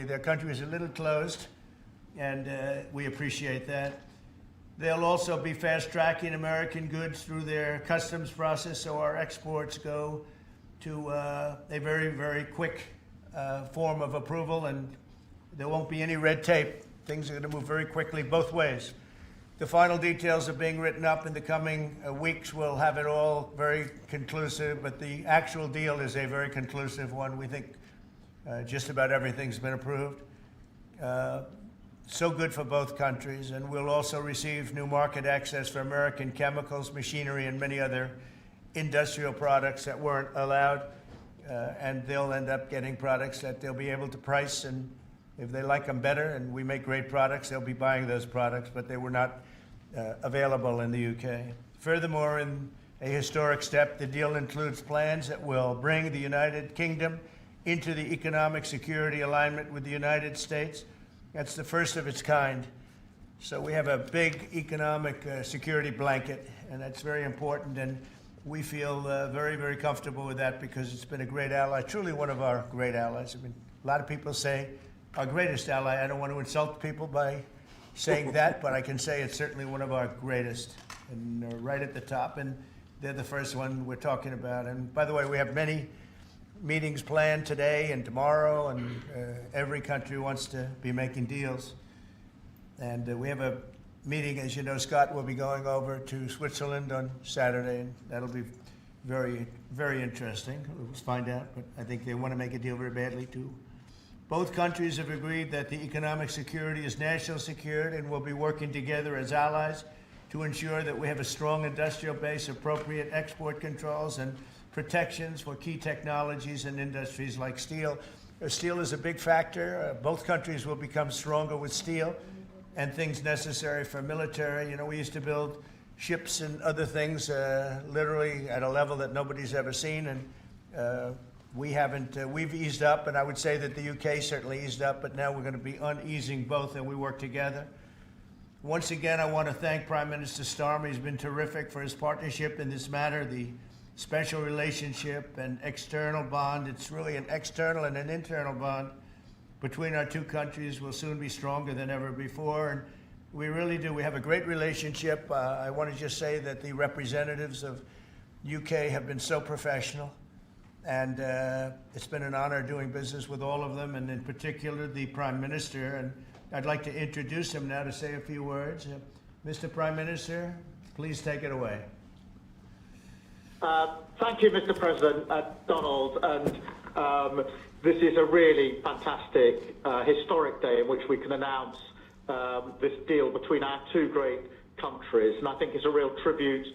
their country is a little closed, and we appreciate that. They'll also be fast-tracking American goods through their customs process, so our exports go to a very, very quick form of approval, and there won't be any red tape. Things are going to move very quickly both ways. The final details are being written up in the coming weeks. We'll have it all very conclusive, but the actual deal is a very conclusive one. We think just about everything's been approved. So good for both countries, and we'll also receive new market access for American chemicals, machinery, and many other industrial products that weren't allowed, and they'll end up getting products that they'll be able to price, and if they like them better and we make great products, they'll be buying those products, but they were not available in the UK. Furthermore, in a historic step, the deal includes plans that will bring the United Kingdom into the economic security alignment with the United States. That's the first of its kind. So we have a big economic security blanket, and that's very important, and we feel very, very comfortable with that because it's been a great ally, truly one of our great allies. I mean, a lot of people say our greatest ally. I don't want to insult people by saying that, but I can say it's certainly one of our greatest, and right at the top, and they're the first one we're talking about. And by the way, we have many meetings planned today and tomorrow, and every country wants to be making deals. And we have a meeting, as you know, Scott will be going over to Switzerland on Saturday, and that'll be very, very interesting. We'll find out, but I think they want to make a deal very badly too. Both countries have agreed that the economic security is national security, and will be working together as allies to ensure that we have a strong industrial base, appropriate export controls, and protections for key technologies and industries like steel. Steel is a big factor. Both countries will become stronger with steel and things necessary for military. You know, we used to build ships and other things literally at a level that nobody's ever seen, and we haven't. We've eased up, and I would say that the UK certainly eased up, but now we're going to be uneasing both, and we work together. Once again, I want to thank Prime Minister Starmer. He's been terrific for his partnership in this matter. The special relationship and external bond, it's really an external and an internal bond between our two countries, will soon be stronger than ever before. And we really do. We have a great relationship. I want to just say that the representatives of UK have been so professional. And it's been an honor doing business with all of them, and in particular the Prime Minister. And I'd like to introduce him now to say a few words. Mr. Prime Minister, please take it away. Thank you, Mr. President, Donald. And this is a really fantastic, historic day in which we can announce this deal between our two great countries. And I think it's a real tribute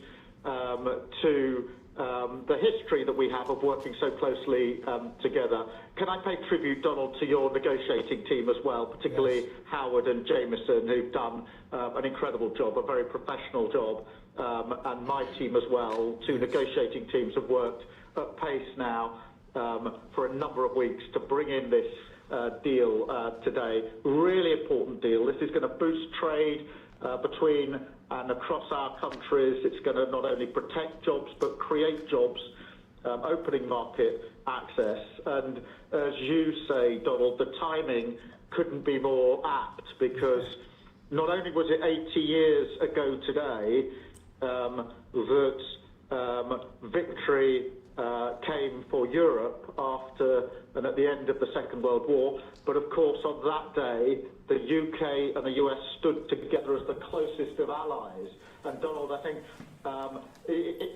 to the history that we have of working so closely together. Can I pay tribute, Donald, to your negotiating team as well, particularly yes, Howard and Jameson, who've done an incredible job, a very professional job, and my team as well. Two negotiating teams have worked at pace now for a number of weeks to bring in this deal today. Really important deal. This is going to boost trade between and across our countries. It's going to not only protect jobs but create jobs, opening market access. And as you say, Donald, the timing couldn't be more apt, because not only was it 80 years ago today that victory came for Europe after and at the end of the Second World War, but of course on that day the UK and the US stood together as the closest of allies. And Donald, I think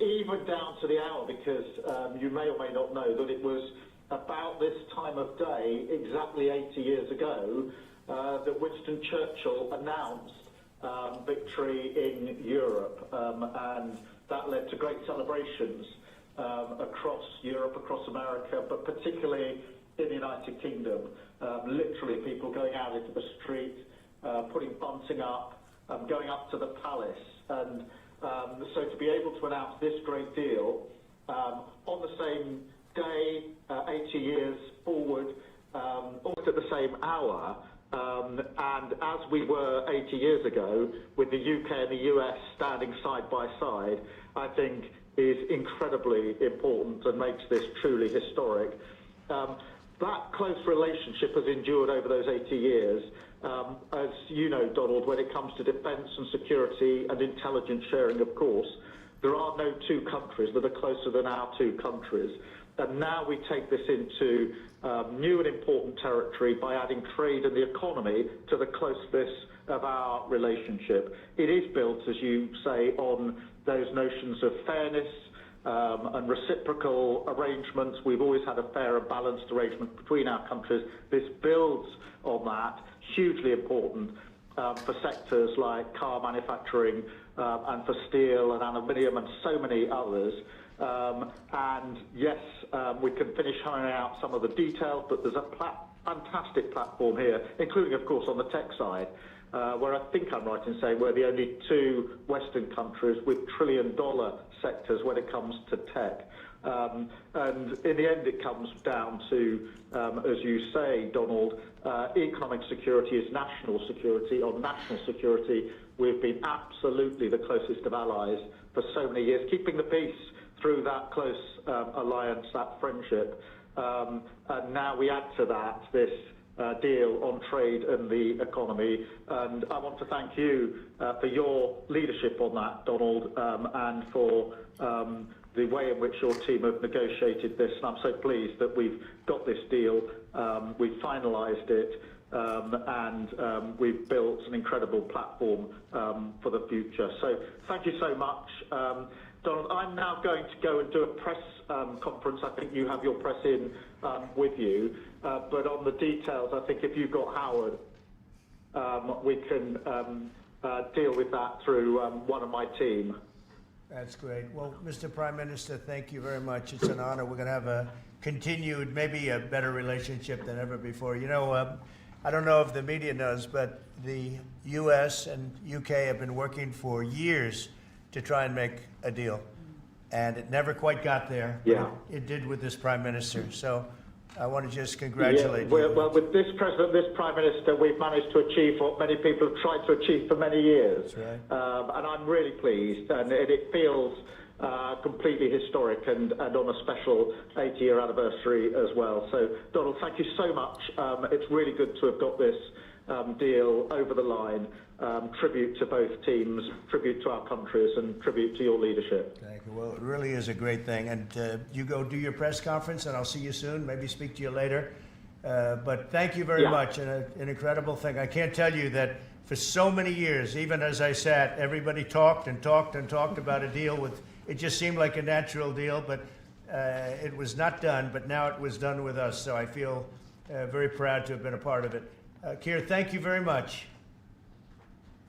even down to the hour, because you may or may not know that it was about this time of day, exactly 80 years ago, that Winston Churchill announced victory in Europe, and that led to great celebrations across Europe, across America, but particularly in the United Kingdom. Literally people going out into the street, putting bunting up, going up to the palace. And so to be able to announce this great deal on the same day, 80 years forward, almost at the same hour, and as we were 80 years ago, with the UK and the US standing side by side, I think is incredibly important and makes this truly historic. that close relationship has endured over those 80 years. As you know, Donald, when it comes to defence and security and intelligence sharing, of course, there are no two countries that are closer than our two countries. And now we take this into new and important territory by adding trade and the economy to the closeness of our relationship. It is built, as you say, on those notions of fairness and reciprocal arrangements. We've always had a fair and balanced arrangement between our countries. This builds on that, hugely important for sectors like car manufacturing and for steel and aluminium and so many others. And yes, we can finish ironing out some of the details, but there's a fantastic platform here, including, of course, on the tech side, where I think I'm right in saying we're the only two Western countries with trillion-dollar sectors when it comes to tech. And in the end, it comes down to, as you say, Donald, economic security is national security. On national security, we've been absolutely the closest of allies for so many years, keeping the peace through that close alliance, that friendship. And now we add to that this deal on trade and the economy. And I want to thank you for your leadership on that, Donald, and for the way in which your team have negotiated this. And I'm so pleased that we've got this deal, we've finalised it, and we've built an incredible platform for the future. So thank you so much. Donald, I'm now going to go and do a press conference. I think you have your press in with you. But on the details, I think if you've got Howard, we can deal with that through one of my team. That's great. Well, Mr. Prime Minister, thank you very much. It's an honor. We're going to have a continued, maybe a better relationship than ever before. You know, I don't know if the media knows, but the U.S. and U.K. have been working for years to try and make a deal. And it never quite got there. Yeah. It did with this Prime Minister. So I want to just congratulate you. you. Well, with this President, this Prime Minister, we've managed to achieve what many people have tried to achieve for many years. That's right. And I'm really pleased. And it feels completely historic and on a special 80-year anniversary as well. So, Donald, thank you so much. It's really good to have got this deal over the line. Tribute to both teams, tribute to our countries, and tribute to your leadership. Thank you. Well, it really is a great thing. And you go do your press conference, and I'll see you soon. Maybe speak to you later. But thank you very much. And an incredible thing. I can't tell you that for so many years, even as I sat, everybody talked and talked and talked about a deal with. It just seemed like a natural deal, but it was not done. But now it was done with us. So I feel very proud to have been a part of it. Keir, thank you very much.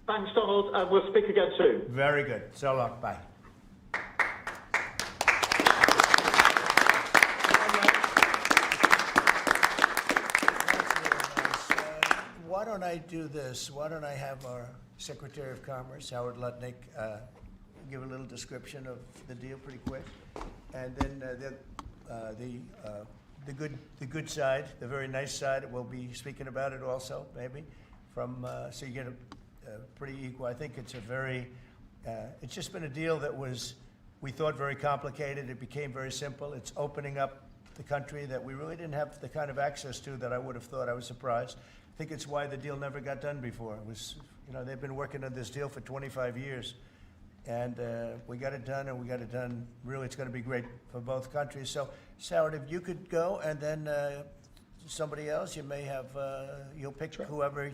Thanks, Donald, and we'll speak again soon. Very good. So long. Bye. Why don't I do this? Why don't I have our Secretary of Commerce, Howard Lutnick, give a little description of the deal pretty quick, and then the good side, the very nice side, we'll be speaking about it also, maybe, from so you get a pretty equal. I think it's a very, it's just been a deal that was, we thought, very complicated. It became very simple. It's opening up the country that we really didn't have the kind of access to that I would have thought. I was surprised. I think it's why the deal never got done before. It was, you know, they've been working on this deal for 25 years. And we got it done, and we got it done. Really, it's going to be great for both countries. So, Howard, if you could go, and then somebody else, you may have, you'll pick whoever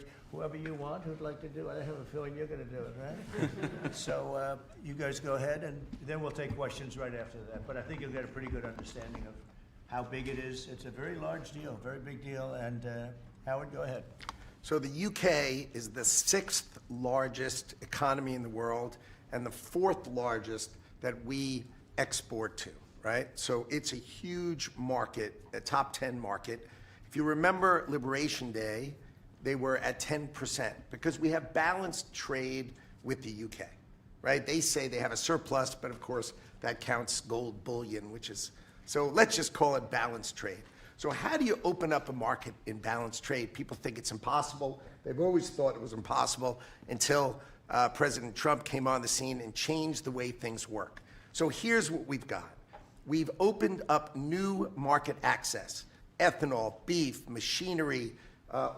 you want who'd like to do it. I have a feeling you're going to do it, right? So you guys go ahead, and then we'll take questions right after that. But I think you'll get a pretty good understanding of how big it is. It's a very large deal, very big deal. And Howard, go ahead. So the UK is the 6th largest economy in the world and the 4th largest that we export to, right? So it's a huge market, a top 10 market. If you remember Liberation Day, they were at 10% because we have balanced trade with the UK, right? They say they have a surplus, but of course that counts gold bullion, which is, so let's just call it balanced trade. So how do you open up a market in balanced trade? People think it's impossible. They've always thought it was impossible until President Trump came on the scene and changed the way things work. So here's what we've got. We've opened up new market access ethanol, beef, machinery,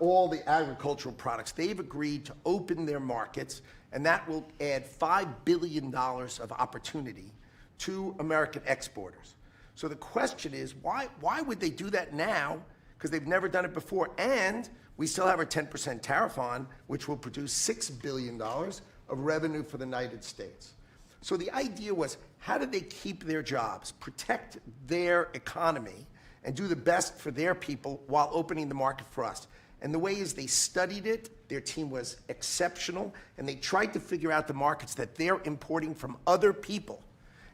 all the agricultural products. They've agreed to open their markets, and that will add $5 billion of opportunity to American exporters. So the question is, why would they do that now? Because they've never done it before, and we still have our 10% tariff on, which will produce $6 billion of revenue for the United States. So the idea was, how do they keep their jobs, protect their economy, and do the best for their people while opening the market for us? And the way is they studied it, their team was exceptional, and they tried to figure out the markets that they're importing from other people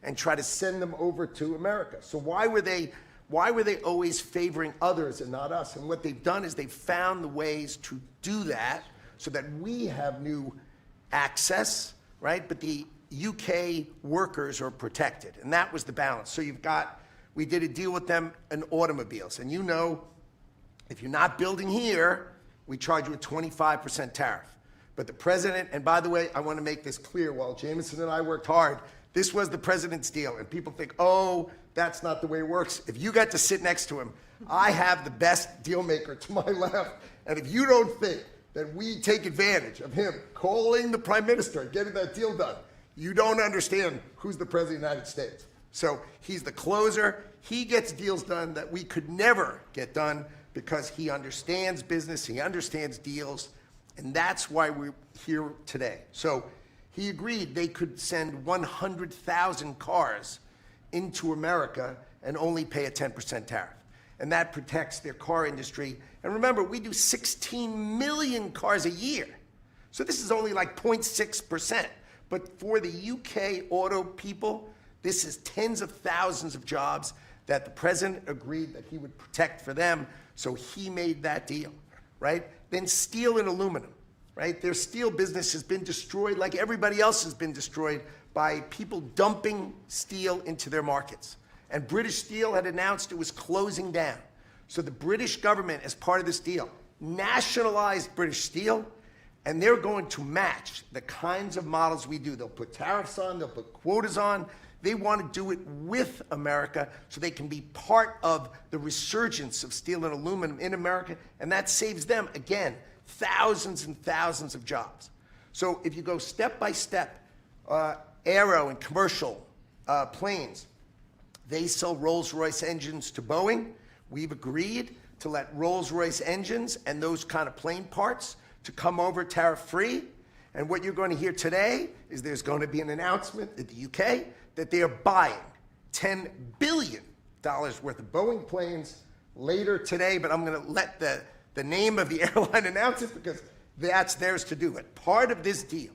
and try to send them over to America. So why were they always favoring others and not us? And what they've done is they've found the ways to do that so that we have new access, right? But the UK workers are protected, and that was the balance. So we did a deal with them in automobiles, and you know, if you're not building here, we charge you a 25% tariff. But the president, and by the way, I want to make this clear, while Jameson and I worked hard, this was the president's deal, and people think, oh, that's not the way it works. If you got to sit next to him, I have the best deal maker to my left, and if you don't think that we take advantage of him calling the prime minister and getting that deal done, you don't understand who's the president of the United States. So he's the closer. He gets deals done that we could never get done because he understands business, he understands deals, and that's why we're here today. So he agreed they could send 100,000 cars into America and only pay a 10% tariff. And that protects their car industry. And remember, we do 16 million cars a year. So this is only like 0.6%. But for the UK auto people, this is tens of thousands of jobs that the president agreed that he would protect for them. So he made that deal, right? Then steel and aluminum, right? Their steel business has been destroyed like everybody else has been destroyed by people dumping steel into their markets. And British Steel had announced it was closing down. So the British government, as part of this deal, nationalized British Steel, and they're going to match the kinds of models we do. They'll put tariffs on, they'll put quotas on. They want to do it with America so they can be part of the resurgence of steel and aluminum in America, and that saves them, again, thousands and thousands of jobs. So if you go step by step, aero and commercial planes, they sell Rolls-Royce engines to Boeing. We've agreed to let Rolls-Royce engines and those kind of plane parts to come over tariff-free. And what you're going to hear today is there's going to be an announcement in the UK that they are buying $10 billion worth of Boeing planes later today, but I'm going to let the name of the airline announce it because that's theirs to do it. Part of this deal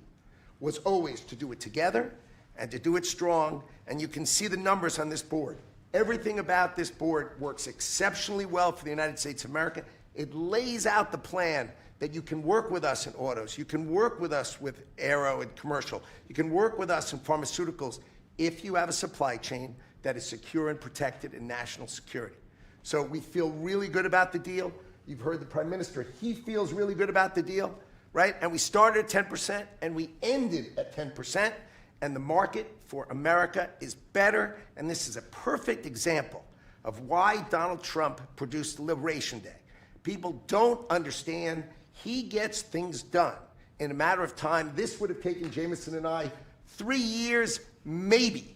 was always to do it together and to do it strong, and you can see the numbers on this board. Everything about this board works exceptionally well for the United States of America. It lays out the plan that you can work with us in autos, you can work with us with aero and commercial, you can work with us in pharmaceuticals if you have a supply chain that is secure and protected in national security. So we feel really good about the deal. You've heard the Prime Minister, he feels really good about the deal, right? And we started at 10% and we ended at 10%, and the market for America is better, and this is a perfect example of why Donald Trump produced Liberation Day. People don't understand. He gets things done in a matter of time. This would have taken Jameson and I 3 years, maybe.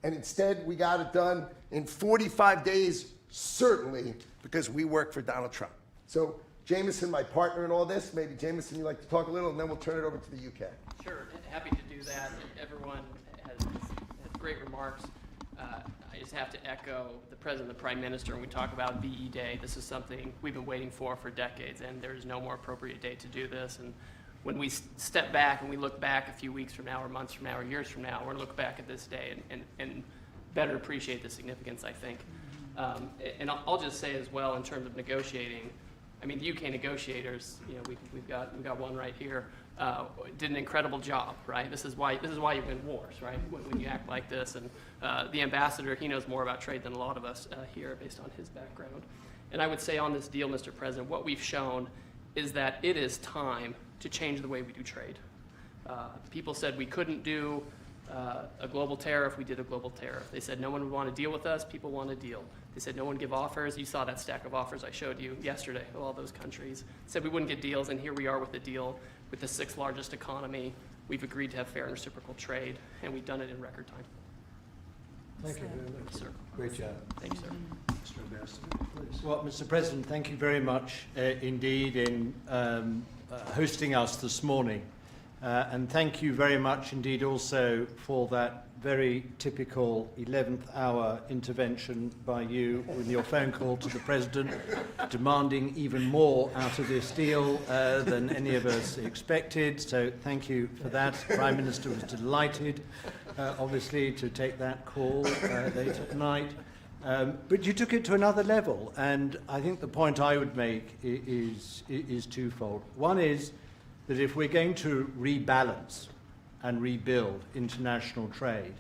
And instead, we got it done in 45 days, certainly, because we work for Donald Trump. So, Jameson, my partner in all this, maybe Jameson, you'd like to talk a little, and then we'll turn it over to the UK. Sure, happy to do that. Everyone has great remarks. I just have to echo the President and the Prime Minister when we talk about VE Day. This is something we've been waiting for decades, and there's no more appropriate day to do this. And when we step back and we look back a few weeks from now or months from now or years from now, we're going to look back at this day and better appreciate the significance, I think. And I'll just say as well, in terms of negotiating, I mean, the UK negotiators, you know, we've got one right here, did an incredible job, right? This is why you win wars, right? When you act like this. And the ambassador, he knows more about trade than a lot of us here, based on his background. And I would say on this deal, Mr. President, what we've shown is that it is time to change the way we do trade. People said we couldn't do a global tariff, we did a global tariff. They said no one would want to deal with us, people want a deal. They said no one give offers. You saw that stack of offers I showed you yesterday of all those countries. Said we wouldn't get deals, and here we are with a deal with the 6th largest economy. We've agreed to have fair and reciprocal trade, and we've done it in record time. Thank you very much. Yes, sir. Great job. Thank you, sir. Mr. Ambassador, please. Well, Mr. President, thank you very much indeed in hosting us this morning. And thank you very much indeed also for that very typical 11th hour intervention by you with your phone call to the President, demanding even more out of this deal than any of us expected. So thank you for that. The Prime Minister was delighted, obviously, to take that call late at night. But you took it to another level, and I think the point I would make is twofold. One is that if we're going to rebalance and rebuild international trade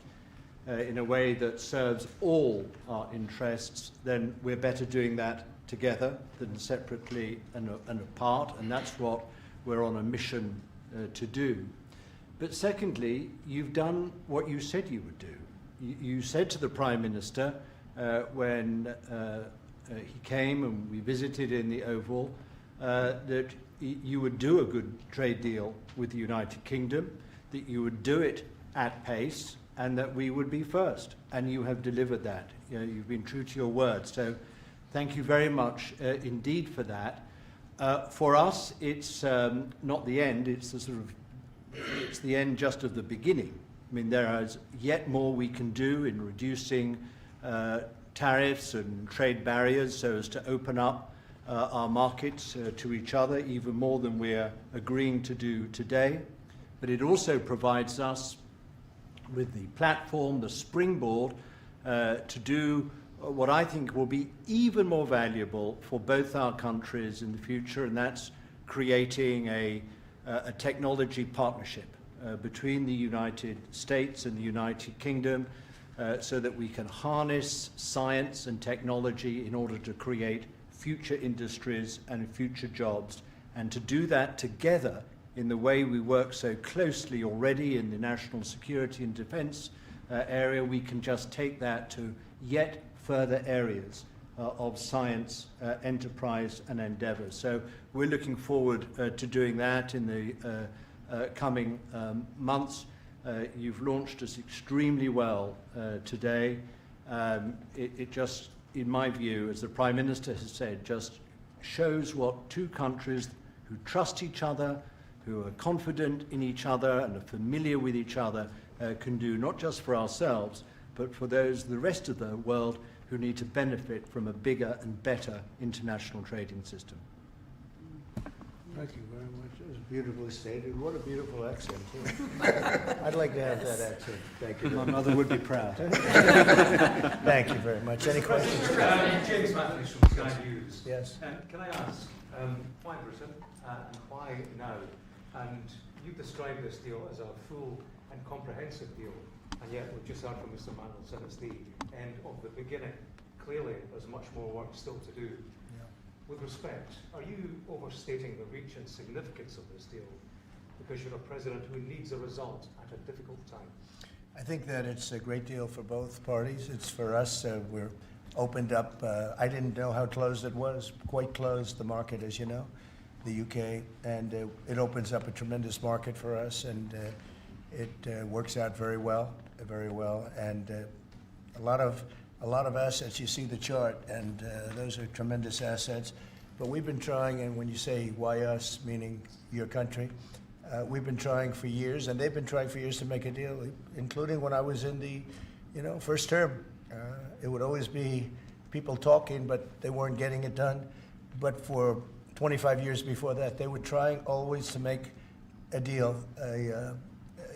in a way that serves all our interests, then we're better doing that together than separately and apart, and that's what we're on a mission to do. But secondly, you've done what you said you would do. You said to the Prime Minister when he came and we visited in the Oval that you would do a good trade deal with the United Kingdom, that you would do it at pace, and that we would be first. And you have delivered that. You know, you've been true to your word. So thank you very much indeed for that. For us, it's not the end. It's the end just of the beginning. I mean, there is yet more we can do in reducing tariffs and trade barriers so as to open up our markets to each other even more than we're agreeing to do today. But it also provides us with the platform, the springboard, to do what I think will be even more valuable for both our countries in the future, and that's creating a technology partnership between the United States and the United Kingdom so that we can harness science and technology in order to create future industries and future jobs, and to do that together in the way we work so closely already in the national security and defense area. We can just take that to yet further areas of science, enterprise and endeavour. So we're looking forward to doing that in the coming months. You've launched us extremely well today. It just, in my view, as the Prime Minister has said, just shows what two countries who trust each other, who are confident in each other and are familiar with each other can do, not just for ourselves, but for the rest of the world who need to benefit from a bigger and better international trading system. Thank you very much. It was beautifully stated. What a beautiful accent, too. I'd like to have that accent. Thank you. My mother would be proud. Thank you very much. Any questions? James Matthews from Sky News. Yes. Can I ask, why Britain and why now? And you described this deal as a full and comprehensive deal, and yet we've just heard from Mr. Mandelson it's the end of the beginning. Clearly, there's much more work still to do. With respect, are you overstating the reach and significance of this deal because you're a president who needs a result at a difficult time? I think that it's a great deal for both parties. It's for us. We're opened up. I didn't know how closed it was. Quite closed, the market, as you know, the UK, and it opens up a tremendous market for us, and it works out very well, and a lot of assets. You see the chart, and those are tremendous assets. But we've been trying, and when you say why us, meaning your country, we've been trying for years, and they've been trying for years to make a deal, including when I was in the, first term. It would always be people talking, but they weren't getting it done. But for 25 years before that, they were trying always to make a deal, a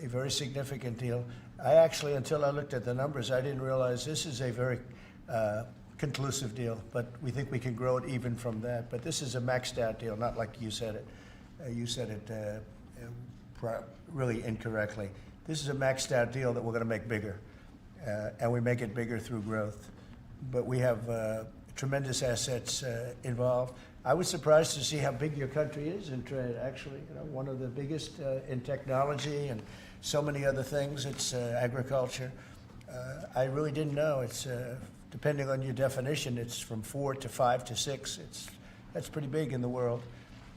very significant deal. I actually, until I looked at the numbers, I didn't realize this is a very conclusive deal, but we think we can grow it even from that. But this is a maxed out deal, not like you said it. You said it really incorrectly. This is a maxed out deal that we're going to make bigger, and we make it bigger through growth. But we have tremendous assets involved. I was surprised to see how big your country is in trade, actually. You know, one of the biggest in technology and so many other things. It's agriculture. I really didn't know. It's depending on your definition, it's from 4 to 5 to 6. That's pretty big in the world.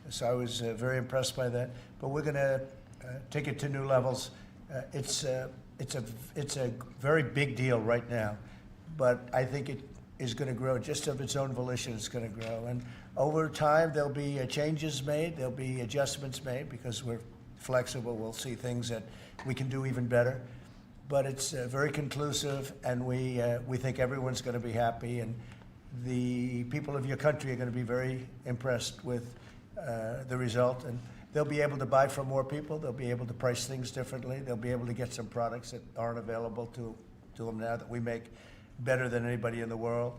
So I was very impressed by that. But we're going to take it to new levels. It's a very big deal right now, but I think it is going to grow just of its own volition. It's going to grow, and over time there'll be changes made. There'll be adjustments made because we're flexible. We'll see things that we can do even better. But it's very conclusive, and we think everyone's going to be happy, and the people of your country are going to be very impressed with the result, and they'll be able to buy from more people. They'll be able to price things differently. They'll be able to get some products that aren't available to them now that we make better than anybody in the world.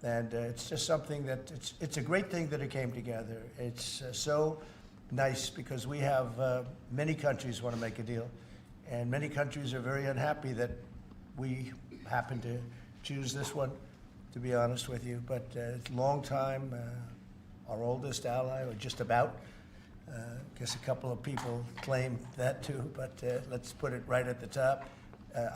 And it's just something that it's a great thing that it came together. It's so nice because we have many countries want to make a deal, and many countries are very unhappy that we happen to choose this one, to be honest with you. But it's a long time, our oldest ally, or just about. I guess a couple of people claim that too, but let's put it right at the top.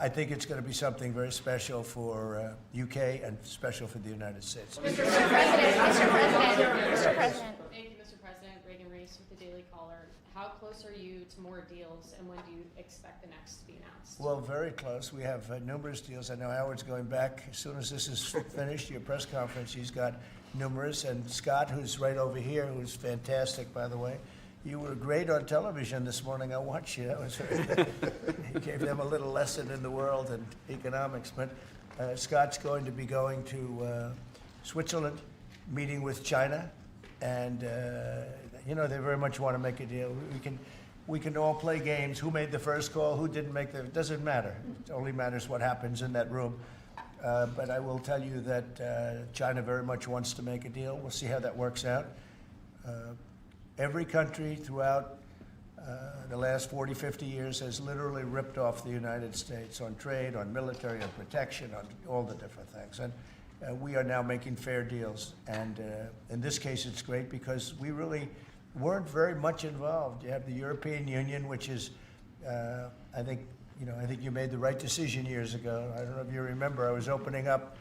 I think it's going to be something very special for UK and special for the United States. Mr. President, Mr. President, Mr. President. Thank you, Mr. President. Reagan Reese with the Daily Caller. How close are you to more deals, and when do you expect the next to be announced? Well, very close. We have numerous deals. I know Howard's going back. As soon as this is finished, your press conference, he's got numerous. And Scott, who's right over here, who's fantastic, by the way. You were great on television this morning. I watched you. That was very he gave them a little lesson in the world and economics. But Scott's going to be going to Switzerland, meeting with China, and you know, they very much want to make a deal. We can all play games. Who made the first call? Who didn't make the? It doesn't matter. It only matters what happens in that room. But I will tell you that China very much wants to make a deal. We'll see how that works out. Every country throughout the last 40, 50 years has literally ripped off the United States on trade, on military, on protection, on all the different things. And we are now making fair deals. And in this case, it's great because we really weren't very much involved. You have the European Union, which is, I think you made the right decision years ago. I don't know if you remember, I was opening up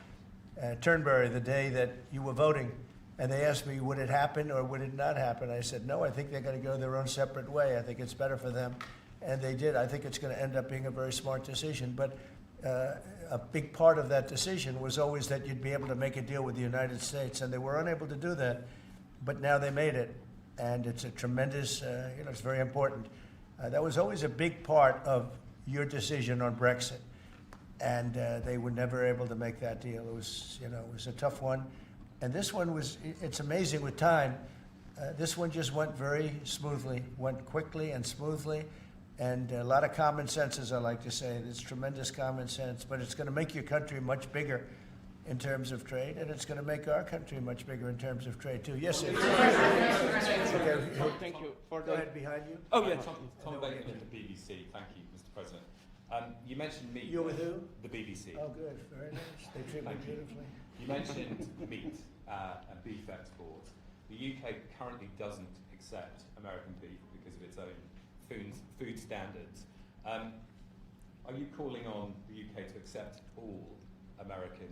Turnberry the day that you were voting. And they asked me, would it happen or would it not happen? I said, no, I think they're going to go their own separate way. I think it's better for them. And they did. I think it's going to end up being a very smart decision. But a big part of that decision was always that you'd be able to make a deal with the United States. And they were unable to do that. But now they made it. And it's a tremendous, it's very important. That was always a big part of your decision on Brexit. And they were never able to make that deal. It was a tough one. And this one it's amazing with time. This one just went very smoothly, went quickly and smoothly, and a lot of common sense, as I like to say. It's tremendous common sense, but it's going to make your country much bigger in terms of trade, and it's going to make our country much bigger in terms of trade, too. Yes, sir. Okay. Thank you. Go ahead, behind you. Oh, yeah. Tom Bateman at the BBC. Thank you, Mr. President. You mentioned meat. You're with who? The BBC. Oh, good. Very nice. They treat me beautifully. You mentioned meat and beef exports. The UK currently doesn't accept American beef because of its own food standards. Are you calling on the UK to accept all American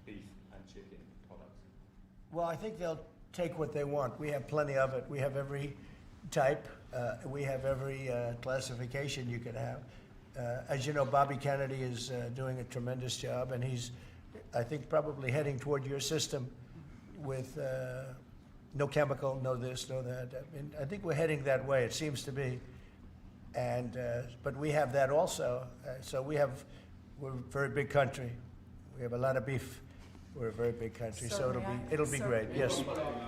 beef and chicken products? Well, I think they'll take what they want. We have plenty of it. We have every type. We have every classification you could have. As you know, Bobby Kennedy is doing a tremendous job, and he's, I think, probably heading toward your system with no chemical, no this, no that. I mean, I think we're heading that way. It seems to be, and but we have that also. So we're a very big country. We have a lot of beef. We're a very big country, so it'll be great. Yes,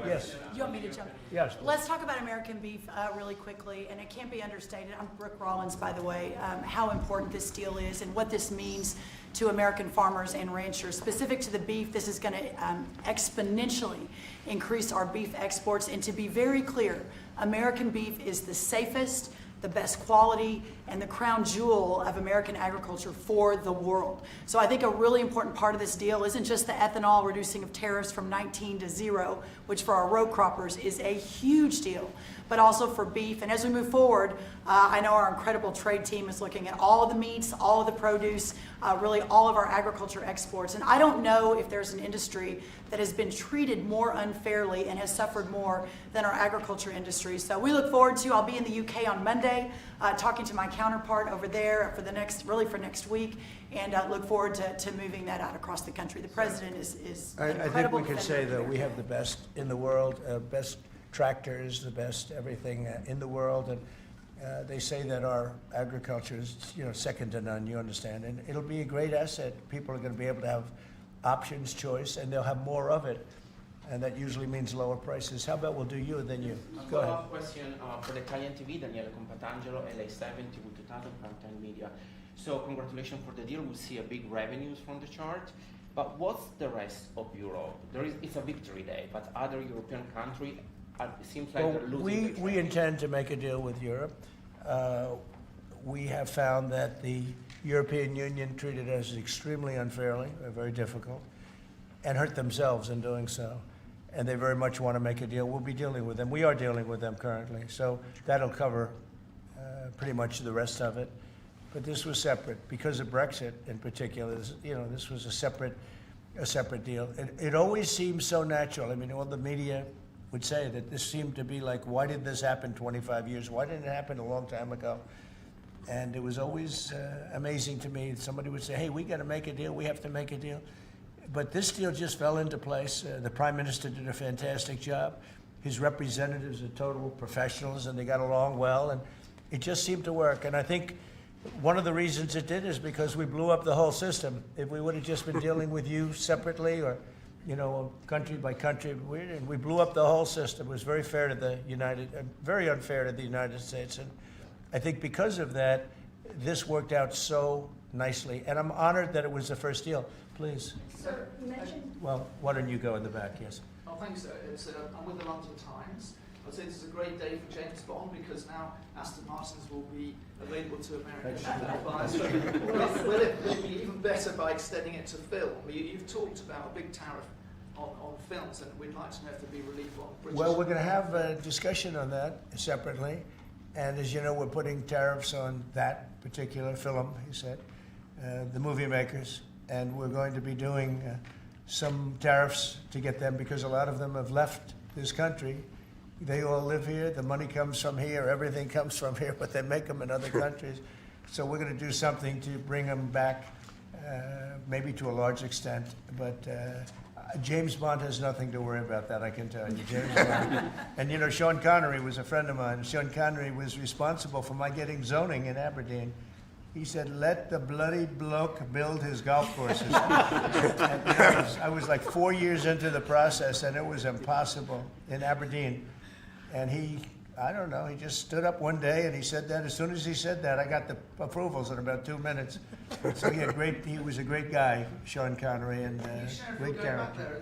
yes. You want me to jump? Yes. Let's talk about American beef really quickly, and it can't be understated. I'm Brooke Rollins, by the way. How important this deal is and what this means to American farmers and ranchers. Specific to the beef, this is going to exponentially increase our beef exports. And to be very clear, American beef is the safest, the best quality, and the crown jewel of American agriculture for the world. So I think a really important part of this deal isn't just the ethanol reducing of tariffs from 19 to 0, which for our row croppers is a huge deal, but also for beef. And as we move forward, I know our incredible trade team is looking at all of the meats, all of the produce, really all of our agriculture exports. And I don't know if there's an industry that has been treated more unfairly and has suffered more than our agriculture industry. So we look forward to, I'll be in the UK on Monday, talking to my counterpart over there for next week, and look forward to moving that out across the country. The president is an I think incredible we could defender say of that we America. have the best in the world, best tractors, the best everything in the world, and they say that our agriculture is, second to none. You understand, and it'll be a great asset. People are going to be able to have options, choice, and they'll have more of it, and that usually means lower prices. How about we'll do you and then you? Go ahead. Follow-up question for the Italian TV, Daniele Compatangelo, LA7, TV 2000, Prime Media. So congratulations for the deal. We'll see a big revenues from the chart. But what's the rest of Europe? It's a victory day, but other European countries, it seems like they're losing the We trade. intend to make a deal with Europe. We have found that the European Union treated us extremely unfairly, very difficult, and hurt themselves in doing so. And they very much want to make a deal. We'll be dealing with them. We are dealing with them currently. So that'll cover pretty much the rest of it. But this was separate because of Brexit in particular. This was a separate deal. It always seems so natural. I mean, all the media would say that this seemed to be like, why did this happen 25 years? Why didn't it happen a long time ago? And it was always amazing to me. Somebody would say, hey, we got to make a deal. We have to make a deal. But this deal just fell into place. The Prime Minister did a fantastic job. His representatives are total professionals, and they got along well. And it just seemed to work. And I think one of the reasons it did is because we blew up the whole system. If we would have just been dealing with you separately or, country by country, we blew up the whole system. It was very fair to very unfair to the United States. And I think because of that, this worked out so nicely. And I'm honored that it was the first deal. Please. Sir, you mentioned... Well, why don't you go in the back, yes. Oh, thanks, sir. I'm with the London Times. I'd say this is a great day for James Bond because now Aston Martins will be available to American buyers. Will it be even better by extending it to film? You've talked about a big tariff on films, and we'd like to know if there'd be relief on British... Well, we're going to have a discussion on that separately. And as you know, we're putting tariffs on that particular film, he said, the movie makers. And we're going to be doing some tariffs to get them because a lot of them have left this country. They all live here. The money comes from here. Everything comes from here, but they make them in other countries. So we're going to do something to bring them back, maybe to a large extent. But James Bond has nothing to worry about that, I can tell you. James Bond. And Sean Connery was a friend of mine. Sean Connery was responsible for my getting zoning in Aberdeen. He said, let the bloody bloke build his golf courses. And, I was like 4 years into the process, and it was impossible in Aberdeen. And he just stood up one day and he said that. As soon as he said that, I got the approvals in about 2 minutes. So he was a great guy, Sean Connery, and great character.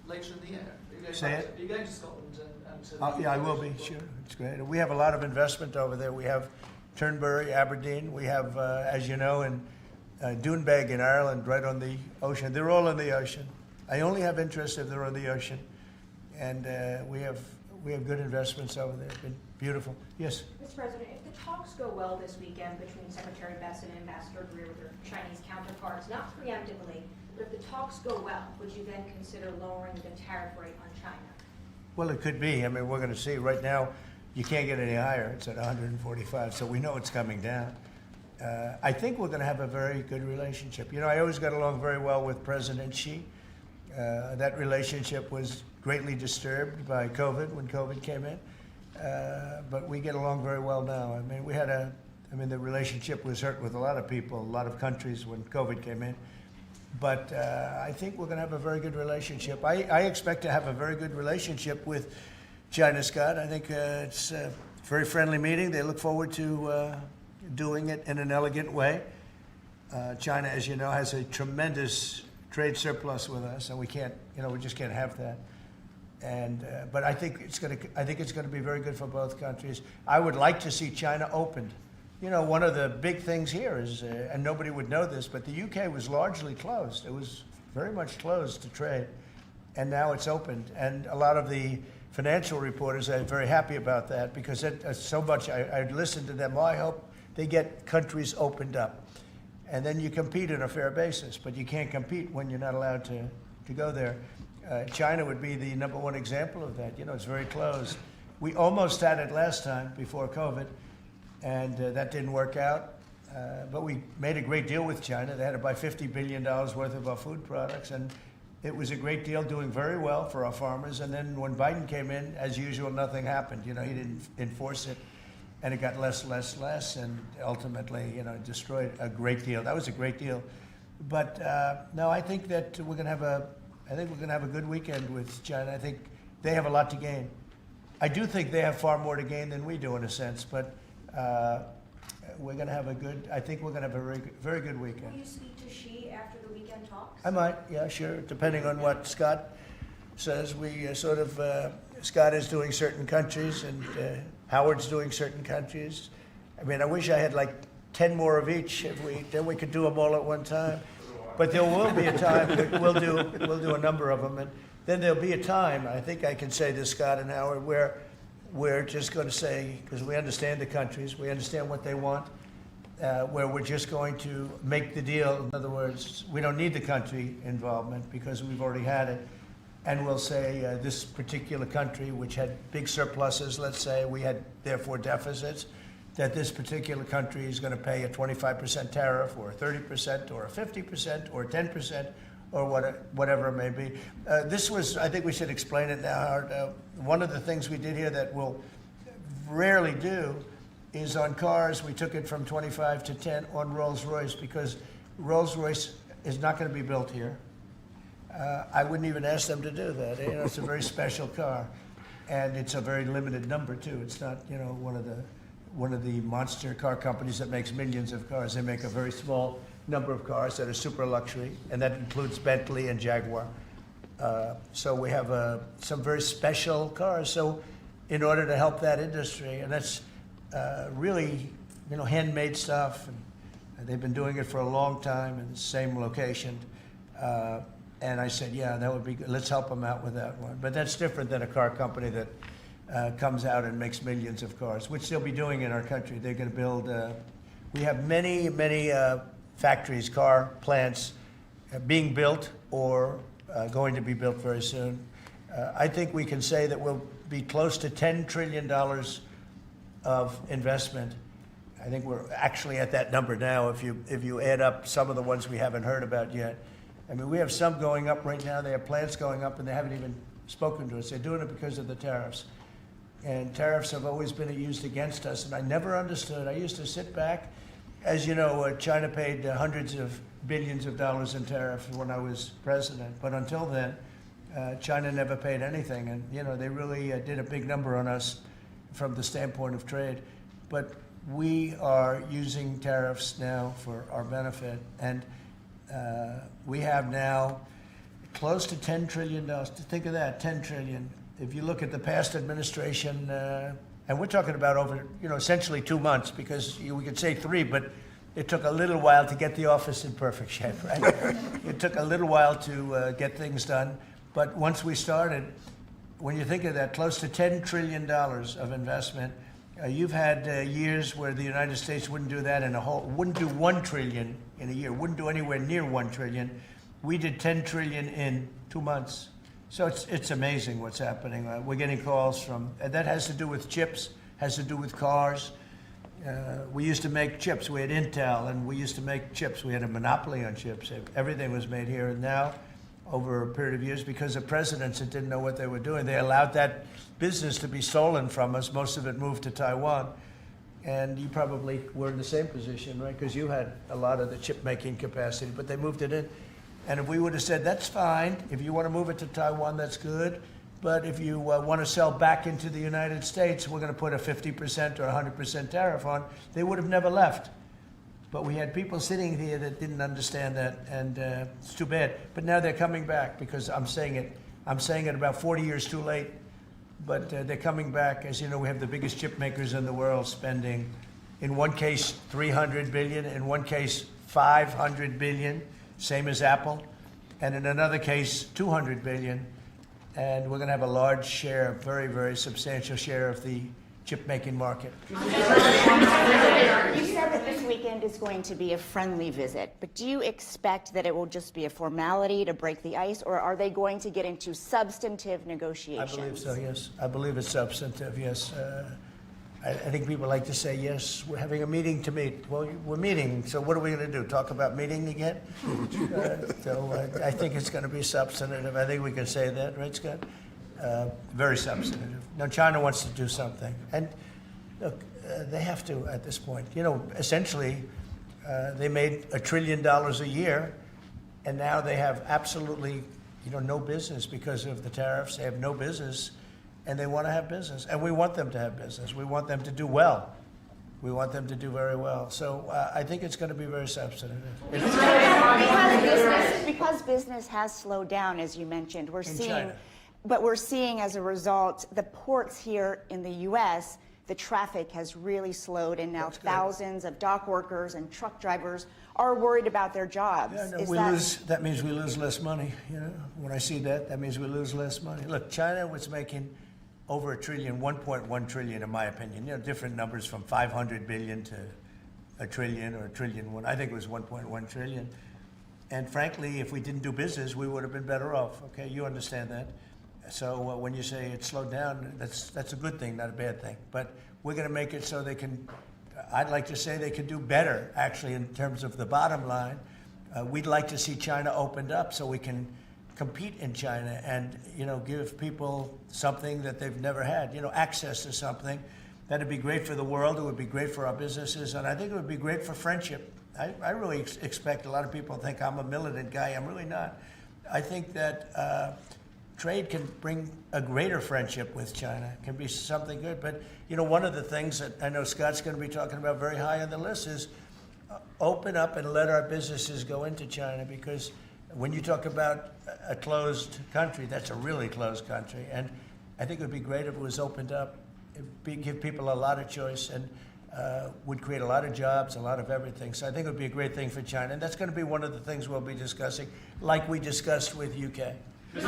Later in the year. Say it? Are you going to Scotland and to... Yeah, I will be, sure. It's great. We have a lot of investment over there. We have Turnberry, Aberdeen. We have, as you know, in Doonbeg in Ireland, right on the ocean. They're all in the ocean. I only have interest if they're on the ocean. And we have good investments over there. It's been beautiful. Yes? Mr. President, if the talks go well this weekend between Secretary Bessent and Ambassador Greer with their Chinese counterparts, not preemptively, but if the talks go well, would you then consider lowering the tariff rate on China? Well, it could be. I mean, we're going to see. Right now, you can't get any higher. It's at 145, so we know it's coming down. I think we're going to have a very good relationship. I always got along very well with President Xi. That relationship was greatly disturbed by COVID when COVID came in, but we get along very well now. I mean, the relationship was hurt with a lot of people, a lot of countries when COVID came in. But I think we're going to have a very good relationship. I expect to have a very good relationship with China, Scott. I think it's a very friendly meeting. They look forward to doing it in an elegant way. China, as you know, has a tremendous trade surplus with us, and we just can't have that. But I think it's going to be very good for both countries. I would like to see China opened. You know, one of the big things here is, and nobody would know this, but the UK was largely closed. It was very much closed to trade, and now it's opened. And a lot of the financial reporters are very happy about that because so much, I listened to them. Well, I hope they get countries opened up. And then you compete on a fair basis, but you can't compete when you're not allowed to go there. China would be the number one example of that. You know, it's very closed. We almost had it last time before COVID, and that didn't work out. But we made a great deal with China. They had to buy $50 billion worth of our food products, and it was a great deal, doing very well for our farmers. And then when Biden came in, as usual, nothing happened. You know, he didn't enforce it, and it got less, and ultimately, you know, destroyed a great deal. That was a great deal. But no, I think that we're going to have a good weekend with China. I think they have a lot to gain. I do think they have far more to gain than we do in a sense, but we're going to have I think we're going to have a very good weekend. Will you speak to Xi after the weekend talks? I might, yeah, sure, depending on what Scott says. We Scott is doing certain countries, and Howard's doing certain countries. I mean, I wish I had like 10 more of each. Then we could do them all at one time. But there will be a time we'll do a number of them, and then there'll be a time. I think I can say this, Scott and Howard, where we're just going to say, because we understand the countries, we understand what they want, where we're just going to make the deal. In other words, we don't need the country involvement because we've already had it. And we'll say this particular country, which had big surpluses, let's say, we had therefore deficits, that this particular country is going to pay a 25% tariff or a 30% or a 50% or 10% or whatever it may be. I think we should explain it now, Howard. One of the things we did here that we'll rarely do is on cars, we took it from 25 to 10 on Rolls-Royce because Rolls-Royce is not going to be built here. I wouldn't even ask them to do that. You know, it's a very special car, and it's a very limited number too. It's not, you know, one of the monster car companies that makes millions of cars. They make a very small number of cars that are super luxury, and that includes Bentley and Jaguar. So we have some very special cars. So in order to help that industry, and that's really, you know, handmade stuff, and they've been doing it for a long time in the same location. And I said, yeah, that would be good. Let's help them out with that one. But that's different than a car company that comes out and makes millions of cars, which they'll be doing in our country. They're going to build, we have many factories, car plants being built or going to be built very soon. I think we can say that we'll be close to $10 trillion of investment. I think we're actually at that number now if you add up some of the ones we haven't heard about yet. I mean, we have some going up right now. They have plants going up, and they haven't even spoken to us. They're doing it because of the tariffs. And tariffs have always been used against us, and I never understood. I used to sit back. As you know, China paid hundreds of billions of dollars in tariffs when I was president. But until then, China never paid anything. And, you know, they really did a big number on us from the standpoint of trade. But we are using tariffs now for our benefit. And we have now close to $10 trillion. Think of that, $10 trillion. If you look at the past administration, and we're talking about over, you know, essentially 2 months, because we could say 3, but it took a little while to get the office in perfect shape, right? It took a little while to get things done. But once we started, when you think of that, close to $10 trillion of investment, you've had years where the United States wouldn't do that wouldn't do $1 trillion in a year, wouldn't do anywhere near $1 trillion. We did $10 trillion in 2 months. So it's amazing what's happening. We're getting calls from, and that has to do with chips, has to do with cars. We used to make chips. We had Intel, and we used to make chips. We had a monopoly on chips. Everything was made here. And now, over a period of years, because of presidents that didn't know what they were doing, they allowed that business to be stolen from us. Most of it moved to Taiwan. And you probably were in the same position, right? Because you had a lot of the chip-making capacity, but they moved it in. And if we would have said, that's fine, if you want to move it to Taiwan, that's good, but if you want to sell back into the United States, we're going to put a 50% or 100% tariff on, they would have never left. But we had people sitting here that didn't understand that, and it's too bad. But now they're coming back, because I'm saying it I'm saying it about 40 years too late, but they're coming back. As you know, we have the biggest chip makers in the world spending, in one case, $300 billion, in one case, $500 billion, same as Apple, and in another case, $200 billion. And we're going to have a large share, very, very substantial share of the chip-making market. You said that this weekend is going to be a friendly visit, but do you expect that it will just be a formality to break the ice, or are they going to get into substantive negotiations? I believe so, yes. I believe it's substantive, yes. I think people like to say, yes, we're having a meeting to meet. Well, we're meeting, so what are we going to do? Talk about meeting again? I think it's going to be substantive. I think we can say that, right, Scott? Very substantive. Now, China wants to do something. And look, they have to at this point. You know, essentially, they made $1 trillion a year, and now they have absolutely, no business because of the tariffs. They have no business, and they want to have business. And we want them to have business. We want them to do well. We want them to do very well. So I think it's going to be very substantive. Because business has slowed down, as you mentioned, we're seeing. China. But we're seeing as a result, the ports here in the U.S., the traffic has really slowed, and now thousands of dock workers and truck drivers are worried about their jobs. Yeah, no, that means we lose less money. When I see that, that means we lose less money. Look, China was making over $1 trillion, 1.1 trillion, in my opinion. Different numbers from 500 billion to $1 trillion or $1 trillion. I think it was 1.1 trillion. And frankly, if we didn't do business, we would have been better off. Okay, you understand that. So when you say it slowed down, that's a good thing, not a bad thing. But we're going to make it so they can, I'd like to say they can do better, actually, in terms of the bottom line. We'd like to see China opened up so we can compete in China and, give people something that they've never had, access to something. That'd be great for the world. It would be great for our businesses. And I think it would be great for friendship. I really expect a lot of people think I'm a militant guy. I'm really not. I think that trade can bring a greater friendship with China. It can be something good. But, one of the things that I know Scott's going to be talking about very high on the list is open up and let our businesses go into China, because when you talk about a closed country, that's a really closed country. And I think it would be great if it was opened up. It'd give people a lot of choice and would create a lot of jobs, a lot of everything. So I think it would be a great thing for China. And that's going to be one of the things we'll be discussing, like we discussed with UK. Please.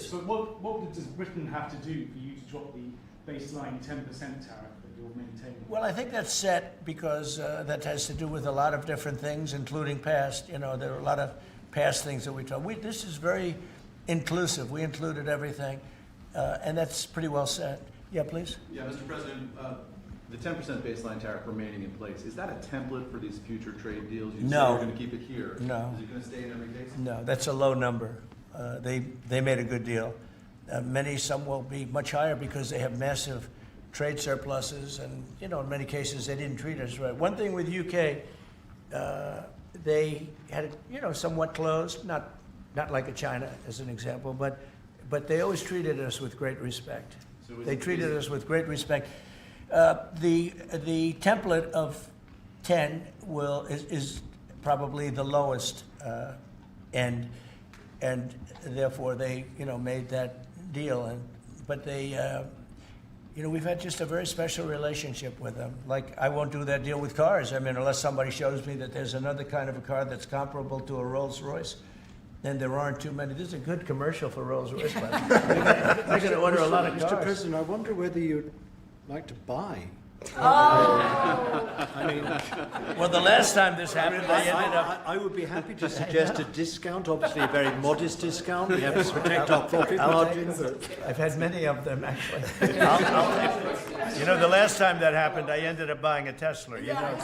So what does Britain have to do for you to drop the baseline 10% tariff that you're maintaining? Well, I think that's set because that has to do with a lot of different things, including past. There are a lot of past things that we talk. This is very inclusive. We included everything, and that's pretty well set. Yeah, please. Yeah, Mr. President, the 10% baseline tariff remaining in place, is that a template for these future trade deals? You No. say you're going to keep it here. No. Is it going to stay in every case? No, that's a low number. They made a good deal. Some will be much higher because they have massive trade surpluses, and in many cases they didn't treat us right. One thing with UK, they had it somewhat closed, not like a China as an example, but they always treated us with great respect. So they treated us with great respect. The template of 10 is probably the lowest end, and therefore they made that deal. But they we've had just a very special relationship with them. Like, I won't do that deal with cars. I mean, unless somebody shows me that there's another kind of a car that's comparable to a Rolls Royce. Then there aren't too many. This is a good commercial for Rolls Royce. They're going to order a lot of cars. Mr. President, I wonder whether you'd like to buy. I mean, well, the last time this happened, I would be happy to suggest a discount, obviously a very modest discount. We have to protect our profit margin. I've had many of them, actually. The last time that happened, I ended up buying a Tesla. Go ahead.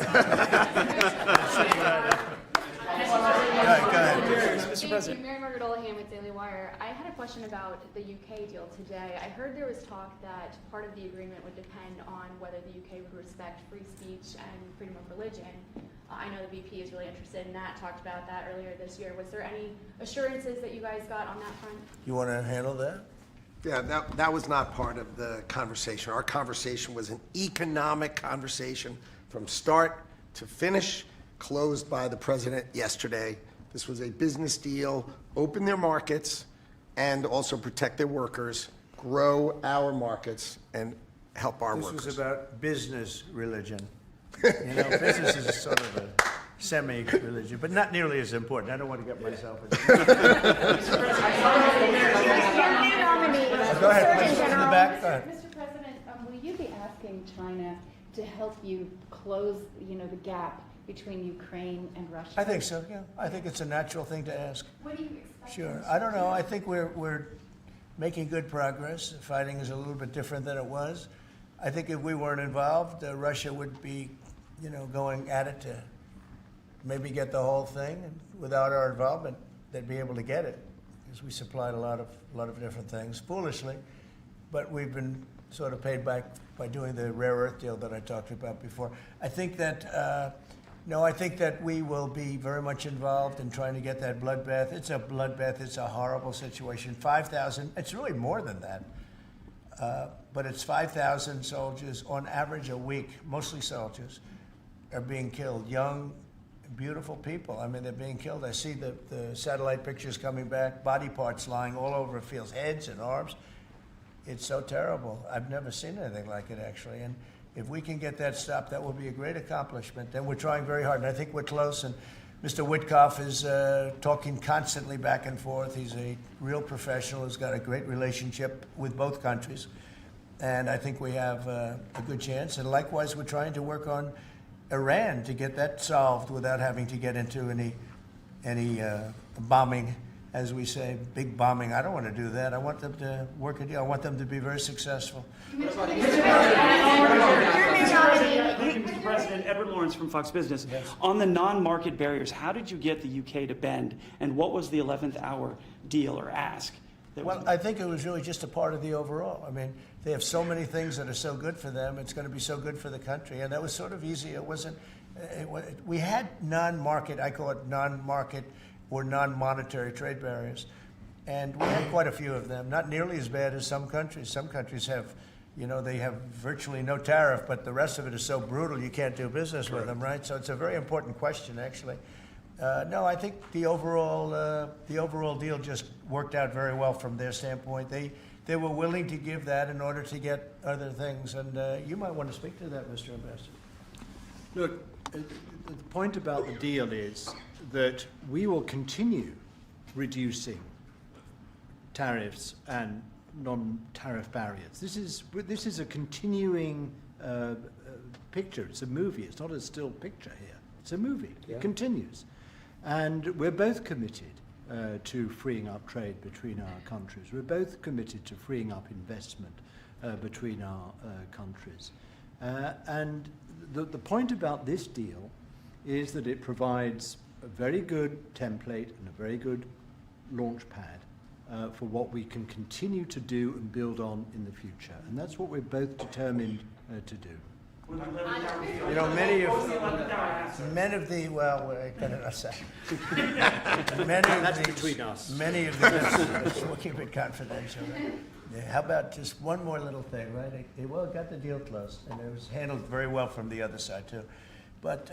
Mr. President. Mary Margaret Olahan with Daily Wire. I had a question about the UK deal today. I heard there was talk that part of the agreement would depend on whether the UK would respect free speech and freedom of religion. I know the VP is really interested in that, talked about that earlier this year. Was there any assurances that you guys got on that front? You want to handle that? Yeah, that was not part of the conversation. Our conversation was an economic conversation from start to finish, closed by the president yesterday. This was a business deal, open their markets, and also protect their workers, grow our markets, and help our workers. This was about business religion. You know, business is sort of a semi-religion, but not nearly as important. I don't want to get myself into Go ahead, please, in the back. Go ahead. Mr. President, will you be asking China to help you close, the gap between Ukraine and Russia? I think so, yeah. I think it's a natural thing to ask. What do you expect? Sure. I don't know. I think we're making good progress. The fighting is a little bit different than it was. I think if we weren't involved, Russia would be, going at it to maybe get the whole thing. And without our involvement, they'd be able to get it, because we supplied a lot of different things, foolishly. But we've been sort of paid back by doing the rare earth deal that I talked about before. I think that I think that we will be very much involved in trying to get that bloodbath. It's a bloodbath. It's a horrible situation. 5,000. It's really more than that. But it's 5,000 soldiers on average a week, mostly soldiers, are being killed. Young, beautiful people. I mean, they're being killed. I see the satellite pictures coming back, body parts lying all over fields, heads and arms. It's so terrible. I've never seen anything like it, actually. And if we can get that stopped, that will be a great accomplishment. And we're trying very hard, and I think we're close. And Mr. Witkoff is talking constantly back and forth. He's a real professional who's got a great relationship with both countries. And I think we have a good chance. And likewise, we're trying to work on Iran to get that solved without having to get into any bombing, as we say, big bombing. I don't want to do that. I want them to work a deal. I want them to be very successful. Mr. President, Edward Lawrence from Fox Business. Yes. On the non-market barriers, how did you get the UK to bend, and what was the 11th hour deal or ask? Well, I think it was really just a part of the overall. I mean, they have so many things that are so good for them. It's going to be so good for the country. And that was sort of easy. It wasn't, we had non-market, I call it non-market or non-monetary trade barriers. And we had quite a few of them, not nearly as bad as some countries. Some countries have, they have virtually no tariff, but the rest of it is so brutal you can't do business with them, right? So it's a very important question, actually. No, I think the overall deal just worked out very well from their standpoint. They were willing to give that in order to get other things. And you might want to speak to that, Mr. Ambassador. Look, the point about the deal is that we will continue reducing tariffs and non-tariff barriers. This is a continuing picture. It's a movie. It's not a still picture here. It's a movie. Yeah. It continues. And we're both committed to freeing up trade between our countries. We're both committed to freeing up investment between our countries. And the point about this deal is that it provides a very good template and a very good launch pad for what we can continue to do and build on in the future. And that's what we're both determined to do. Many of the well, wait, better not say. That's between us. Many of the, we'll keep it confidential. Yeah, how about just one more little thing, right? It got the deal closed, and it was handled very well from the other side, too. But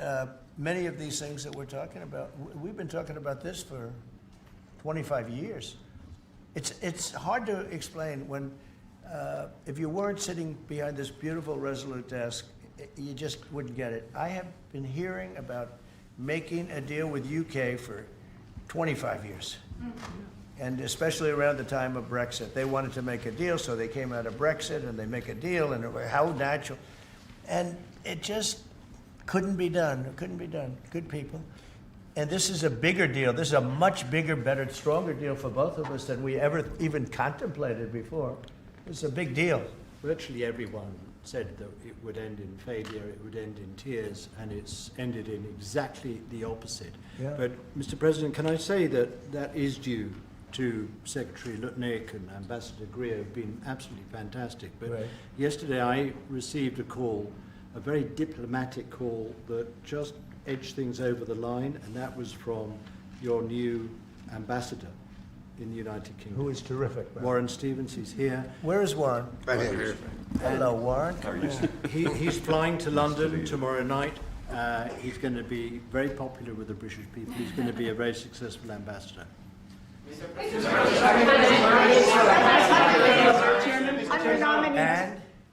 many of these things that we're talking about, we've been talking about this for 25 years. It's hard to explain when, if you weren't sitting behind this beautiful Resolute desk, you just wouldn't get it. I have been hearing about making a deal with UK for 25 years. And especially around the time of Brexit. They wanted to make a deal, so they came out of Brexit and they make a deal, and how natural. And it just couldn't be done. It couldn't be done. Good people. And this is a bigger deal. This is a much bigger, better, stronger deal for both of us than we ever even contemplated before. It's a big deal. Virtually everyone said that it would end in failure, it would end in tears, and it's ended in exactly the opposite. Yeah. But, Mr. President, can I say that that is due to Secretary Lutnick and Ambassador Greer, who've been absolutely fantastic. But right. Yesterday I received a call, a very diplomatic call that just edged things over the line, and that was from your new ambassador in the United Kingdom. Who is terrific. Right? Warren Stevens, he's here. Where is Warren? Right here. Hello, Warren. He's flying to London tomorrow night, He's going to be very popular with the British people. He's going to be a very successful ambassador. And,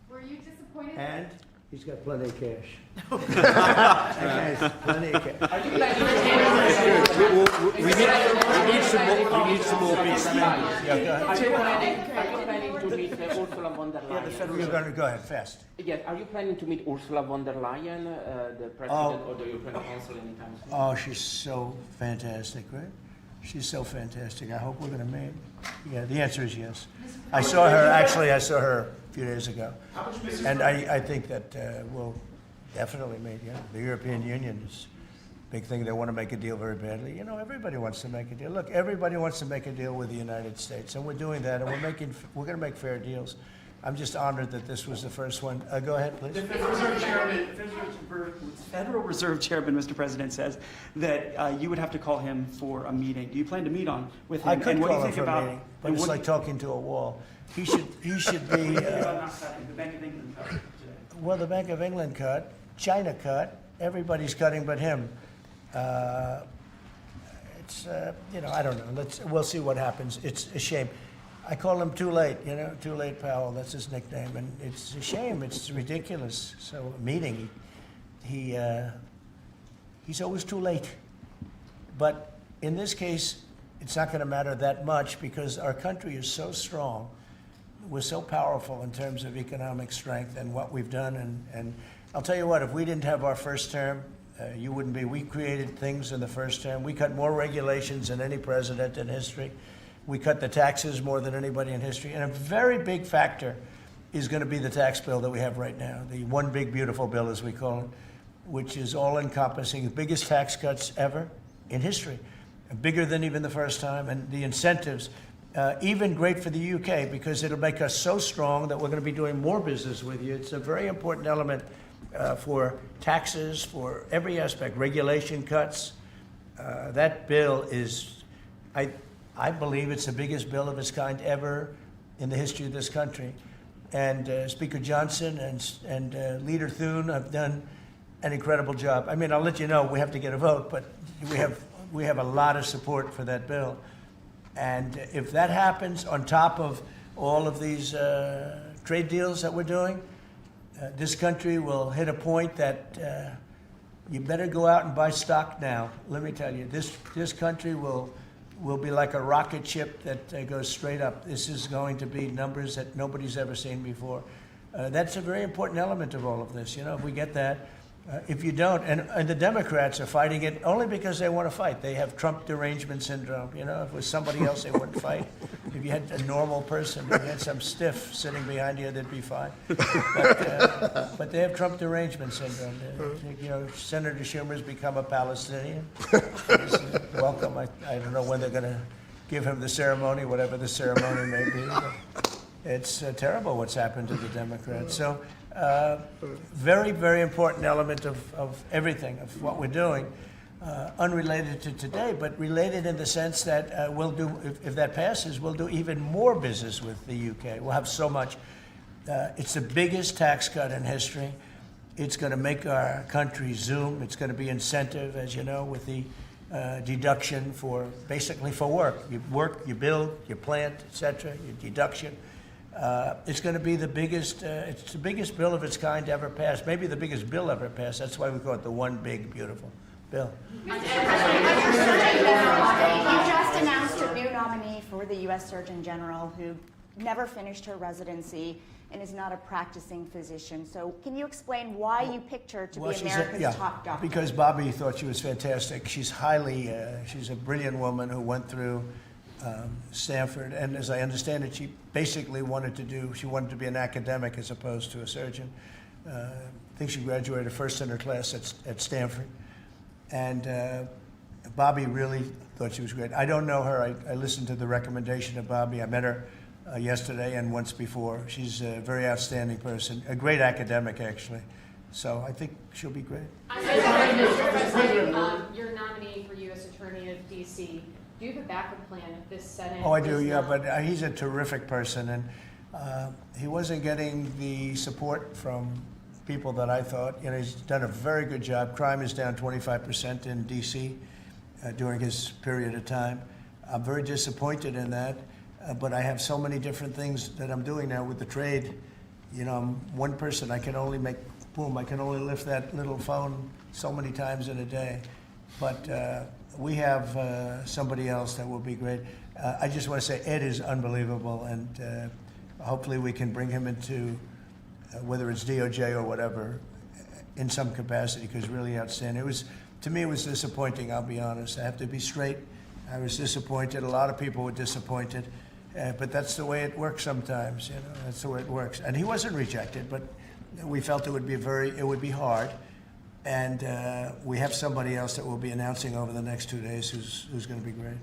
Were you disappointed? and he's got plenty of cash. That guy's plenty of cash. We need some more beef. Yeah, go ahead. Are you planning to meet Ursula von der Leyen? You're going to go ahead fast. Yes, are you planning to meet Ursula von der Leyen, the president, or do you plan to cancel anytime soon? Oh, she's so fantastic, right? She's so fantastic. I hope we're going to meet. Yeah, the answer is yes. I saw her a few days ago. And I think that we'll definitely meet, yeah. The European Union is a big thing. They want to make a deal very badly. You know, everybody wants to make a deal. Look, everybody wants to make a deal with the United States, and we're doing that, and we're going to make fair deals. I'm just honored that this was the first one. Go ahead, please. The Federal Reserve Chairman, Mr. President, says that you would have to call him for a meeting. Do you plan to meet with him? I could and what do call you him think for a about, meeting, but it's like talking to a wall. He should be. the Bank of England cut today. Well, the Bank of England cut, China cut, everybody's cutting but him. It's I don't know. We'll see what happens. It's a shame. I call him Too Late, Too Late Powell. That's his nickname, and it's a shame. It's ridiculous. So a meeting, he's always too late. But in this case, it's not going to matter that much because our country is so strong. We're so powerful in terms of economic strength and what we've done. And I'll tell you what, if we didn't have our first term, you wouldn't be. We created things in the first term. We cut more regulations than any president in history. We cut the taxes more than anybody in history. And a very big factor is going to be the tax bill that we have right now, the one big beautiful bill, as we call it, which is all-encompassing, the biggest tax cuts ever in history, bigger than even the first time. And the incentives, even great for the UK, because it'll make us so strong that we're going to be doing more business with you. It's a very important element for taxes, for every aspect, regulation cuts. That bill is, I believe it's the biggest bill of its kind ever in the history of this country. And Speaker Johnson and Leader Thune have done an incredible job. I mean, I'll let you know, we have to get a vote, but we have a lot of support for that bill. And if that happens on top of all of these trade deals that we're doing, this country will hit a point that you better go out and buy stock now. Let me tell you, this country will be like a rocket ship that goes straight up. This is going to be numbers that nobody's ever seen before. That's a very important element of all of this. If we get that. If you don't, and the Democrats are fighting it only because they want to fight. They have Trump derangement syndrome. If it was somebody else, they wouldn't fight. If you had a normal person, if you had some stiff sitting behind you, they'd be fine. But they have Trump derangement syndrome. Senator Schumer's become a Palestinian. Welcome. I don't know when they're going to give him the ceremony, whatever the ceremony may be. But it's terrible what's happened to the Democrats. So. Very, very important element of everything, of what we're doing, unrelated to today, but related in the sense that we'll do, if that passes, we'll do even more business with the UK. We'll have so much. It's the biggest tax cut in history. It's going to make our country zoom. It's going to be incentive, as you know, with the deduction for, basically for work. You work, you build, you plant, etc., your deduction. It's going to be the biggest, it's the biggest bill of its kind ever passed, maybe the biggest bill ever passed. That's why we call it the one big, beautiful bill. You just announced a new nominee for the U.S. Surgeon General who never finished her residency and is not a practicing physician. So can you explain why you picked her to be America's top doctor? Because Bobby thought she was fantastic. She's she's a brilliant woman who went through Stanford, and as I understand it, she basically wanted to be an academic as opposed to a surgeon. I think she graduated first in her class at Stanford, and Bobby really thought she was great. I don't know her. I listened to the recommendation of Bobby. I met her yesterday and once before. She's a very outstanding person, a great academic, actually. So I think she'll be great. Your nominee for U.S. Attorney of D.C., do you have a backup plan if this Senate? Oh, I do, yeah, but he's a terrific person, and he wasn't getting the support from people that I thought. You know, he's done a very good job. Crime is down 25% in D.C. During his period of time. I'm very disappointed in that, but I have so many different things that I'm doing now with the trade. You know, I'm one person. I can only make, boom, I can only lift that little phone so many times in a day. But we have somebody else that will be great. I just want to say Ed is unbelievable, and hopefully we can bring him into, whether it's DOJ or whatever, in some capacity, because really outstanding. It was, to me, it was disappointing, I'll be honest. I have to be straight. I was disappointed. A lot of people were disappointed. But that's the way it works sometimes, you know. That's the way it works. And he wasn't rejected, but we felt it would be hard. And we have somebody else that we'll be announcing over the next 2 days who's going to be great.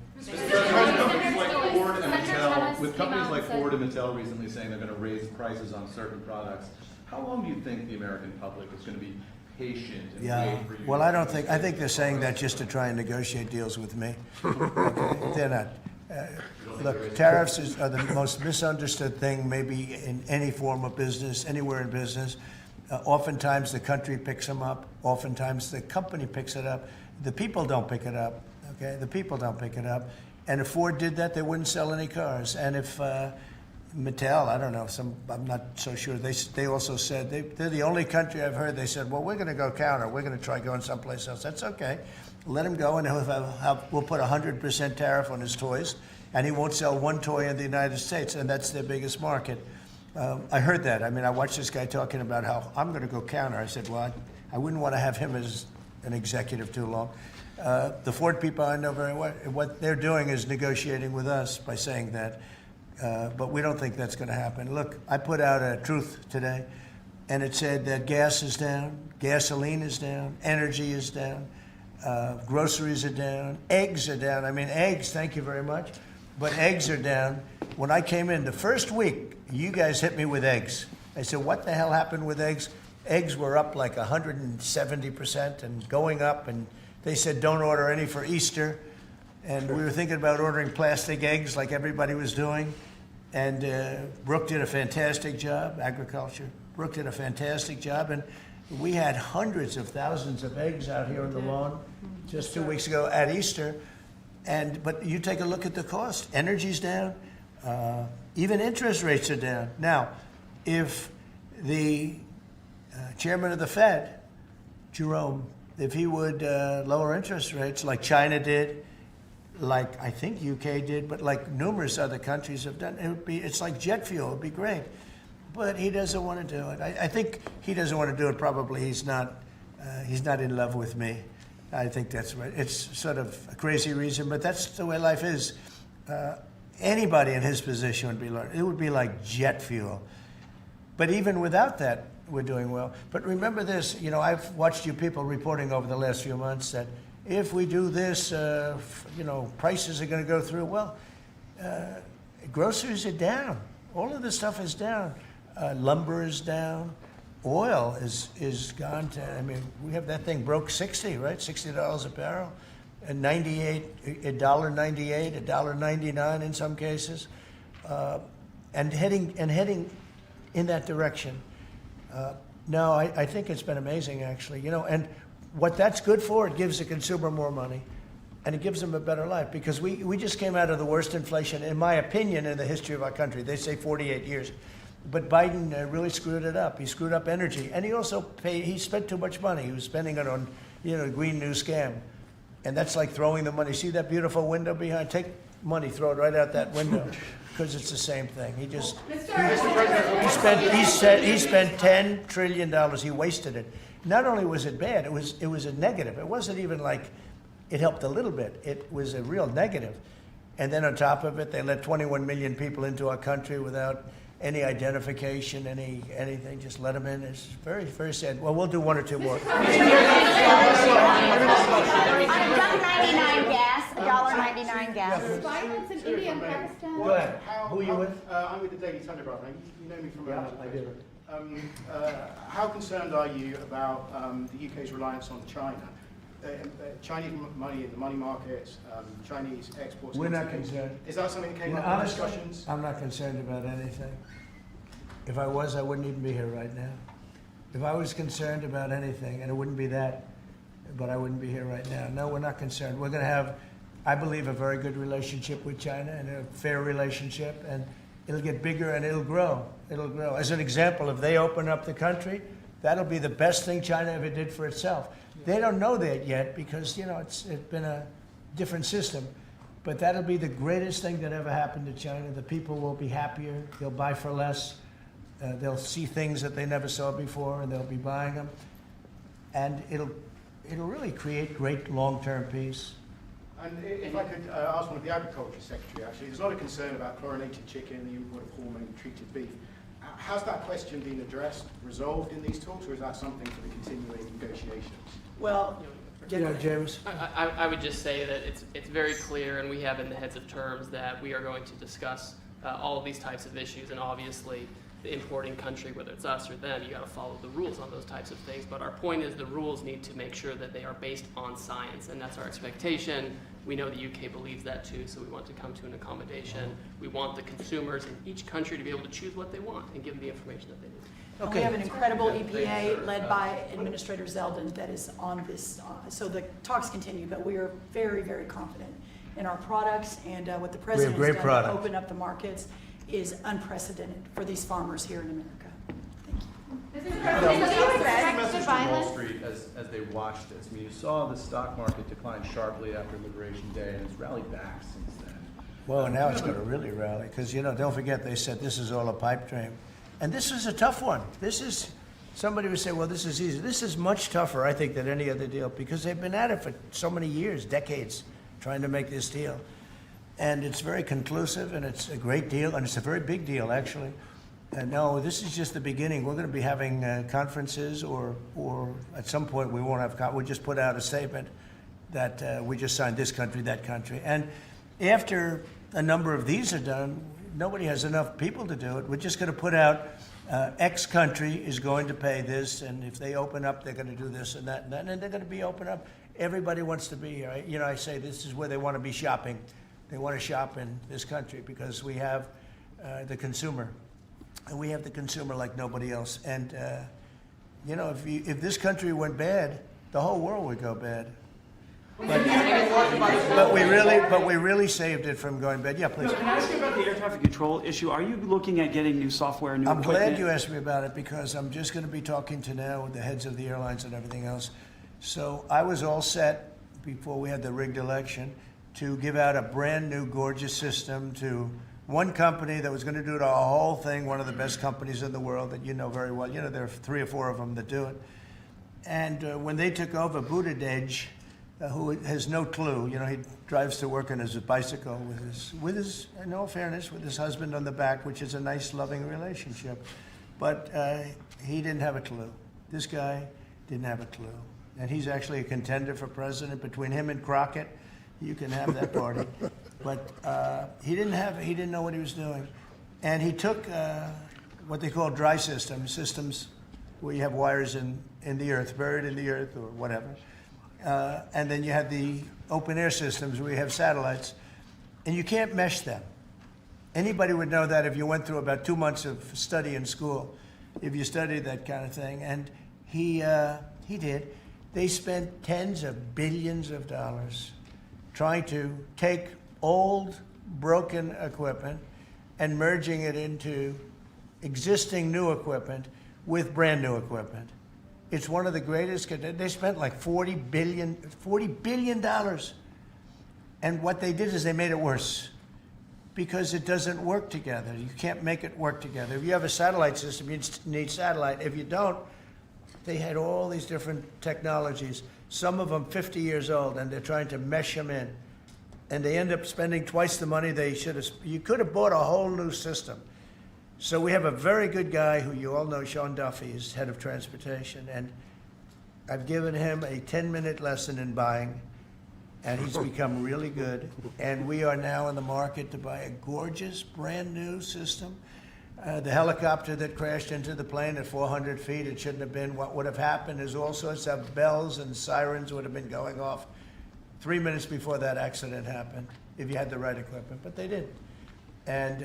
With companies like Ford and Mattel recently saying they're going to raise prices on certain products, how long do you think the American public is going to be patient and wait for you? Well, I think they're saying that just to try and negotiate deals with me. Okay? They're not. Look, tariffs are the most misunderstood thing maybe in any form of business, anywhere in business. Oftentimes the country picks them up. Oftentimes the company picks it up. The people don't pick it up. Okay, the people don't pick it up. And if Ford did that, they wouldn't sell any cars. And if Mattel, I don't know, I'm not so sure. They also said they're the only country I've heard. They said, well, we're going to go counter. We're going to try going someplace else. That's okay. Let him go, and we'll put 100% tariff on his toys, and he won't sell one toy in the United States, and that's their biggest market. I heard that. I mean, I watched this guy talking about how I'm going to go counter. I said, well, I wouldn't want to have him as an executive too long. The Ford people I know very well. What they're doing is negotiating with us by saying that, but we don't think that's going to happen. Look, I put out a truth today, and it said that gas is down, gasoline is down, energy is down, groceries are down, eggs are down. I mean, eggs, thank you very much, but eggs are down. When I came in the first week, you guys hit me with eggs. I said, what the hell happened with eggs? Eggs were up like 170% and going up, and they said don't order any for Easter. And we were thinking about ordering plastic eggs like everybody was doing. And Brooke did a fantastic job, agriculture. Brooke did a fantastic job, and we had hundreds of thousands of eggs out here on the lawn just 2 weeks ago at Easter. But you take a look at the cost. Energy's down. Even interest rates are down. Now, if the chairman of the Fed, Jerome, if he would lower interest rates like China did, like I think UK did, but like numerous other countries have done, it's like jet fuel. It would be great. But he doesn't want to do it. I think he doesn't want to do it. Probably he's not in love with me. I think that's right. It's sort of a crazy reason, but that's the way life is. Anybody in his position would be like jet fuel. But even without that, we're doing well. But remember this, you know, I've watched you people reporting over the last few months that if we do this, you know, prices are going to go through. Well, groceries are down. All of this stuff is down. Lumber is down. Oil is gone to, I mean, we have that thing broke 60, right? $60 a barrel. And $1.98, $1.99 in some cases. And heading in that direction. No, I think it's been amazing, actually. You know, and what that's good for, it gives the consumer more money, and it gives them a better life, because we just came out of the worst inflation, in my opinion, in the history of our country. They say 48 years. But Biden really screwed it up. He screwed up energy. And he also he spent too much money. He was spending it on, you know, the Green New Scam. And that's like throwing the money. See that beautiful window behind? Take money, throw it right out that window, because it's the same thing. He just he spent $10 trillion. He wasted it. Not only was it bad, it was a negative. It wasn't even like it helped a little bit. It was a real negative. And then on top of it, they let 21 million people into our country without any identification, anything. Just let them in. It's very, very sad. Well, we'll do one or two more. $1.99 gas. $1.99 gas. Violence in India and Pakistan. Go ahead. Who are you with? I'm with the Daily Telegraph. You know me from I do. how concerned are you about the UK's reliance on China? Chinese money in the money markets, Chinese exports. We're not concerned. Is that something that came up in discussions? I'm not concerned about anything. If I was, I wouldn't even be here right now. If I was concerned about anything, and it wouldn't be that, but I wouldn't be here right now. No, we're not concerned. We're going to have, I believe, a very good relationship with China and a fair relationship, and it'll get bigger and it'll grow. It'll grow. As an example, if they open up the country, that'll be the best thing China ever did for itself. They don't know that yet because, you know, it's been a different system. But that'll be the greatest thing that ever happened to China. The people will be happier. They'll buy for less. They'll see things that they never saw before, and they'll be buying them. And it'll really create great long-term peace. And if I could ask one of the Agriculture Secretary, actually, there's a lot of concern about chlorinated chicken, the import of hormone-treated beef. Has that question been addressed, resolved in these talks, or is that something for the continuing negotiations? Well, James. I would just say that it's very clear, and we have in the heads of terms that we are going to discuss all of these types of issues, and obviously the importing country, whether it's us or them, you got to follow the rules on those types of things. But our point is the rules need to make sure that they are based on science, and that's our expectation. We know the UK believes that too, so we want to come to an accommodation. We want the consumers in each country to be able to choose what they want and give them the information that they need. Okay. We have an incredible EPA led by Administrator Zeldin that is on this. So the talks continue, but we are very, very confident in our products, and what the President has done to open up the markets is unprecedented for these farmers here in America. Mr. President, do you expect Message the to Wall violence? Street as they watched this. I mean, you saw the stock market decline sharply after Liberation Day, and it's rallied back since then. Well, now it's going to really rally because, you know, don't forget they said this is all a pipe dream. And this is a tough one. This is, somebody would say, well, this is easy. This is much tougher, I think, than any other deal because they've been at it for so many years, decades, trying to make this deal. And it's very conclusive, and it's a great deal, and it's a very big deal, actually. And no, this is just the beginning. We're going to be having conferences, or at some point we won't have, we'll just put out a statement that we just signed this country, that country. And after a number of these are done, nobody has enough people to do it. We're just going to put out X country is going to pay this, and if they open up, they're going to do this and that, and they're going to be open up. Everybody wants to be here. You know, I say this is where they want to be shopping. They want to shop in this country because we have the consumer. And we have the consumer like nobody else. And, you know, if this country went bad, the whole world would go bad. But we really saved it from going bad. Yeah, please. No, can I ask you about the air traffic control issue? Are you looking at getting new software, new equipment? I'm glad you asked me about it because I'm just going to be talking to now with the heads of the airlines and everything else. So I was all set before we had the rigged election to give out a brand new gorgeous system to one company that was going to do the whole thing, one of the best companies in the world that you know very well. You know, there are 3 or 4 of them that do it. And when they took over, Buttigieg, who has no clue, you know, he drives to work on his bicycle with his, in all fairness, with his husband on the back, which is a nice, loving relationship. But he didn't have a clue. This guy didn't have a clue. And he's actually a contender for president. Between him and Crockett, you can have that party. But he didn't know what he was doing. And he took what they call dry systems where you have wires in the earth, buried in the earth or whatever. And then you have the open air systems where you have satellites. And you can't mesh them. Anybody would know that if you went through about 2 months of study in school, if you studied that kind of thing. And he did. They spent tens of billions of dollars trying to take old, broken equipment and merging it into existing new equipment with brand new equipment. It's one of the greatest. They spent like $40 billion. And what they did is they made it worse because it doesn't work together. You can't make it work together. If you have a satellite system, you need satellite. If you don't, they had all these different technologies, some of them 50 years old, and they're trying to mesh them in. And they end up spending twice the money they should have. You could have bought a whole new system. So we have a very good guy who you all know, Sean Duffy, is head of transportation. And I've given him a 10-minute lesson in buying, and he's become really good. And we are now in the market to buy a gorgeous, brand new system. The helicopter that crashed into the plane at 400 feet, it shouldn't have been. What would have happened is all sorts of bells and sirens would have been going off 3 minutes before that accident happened, if you had the right equipment, but they didn't. And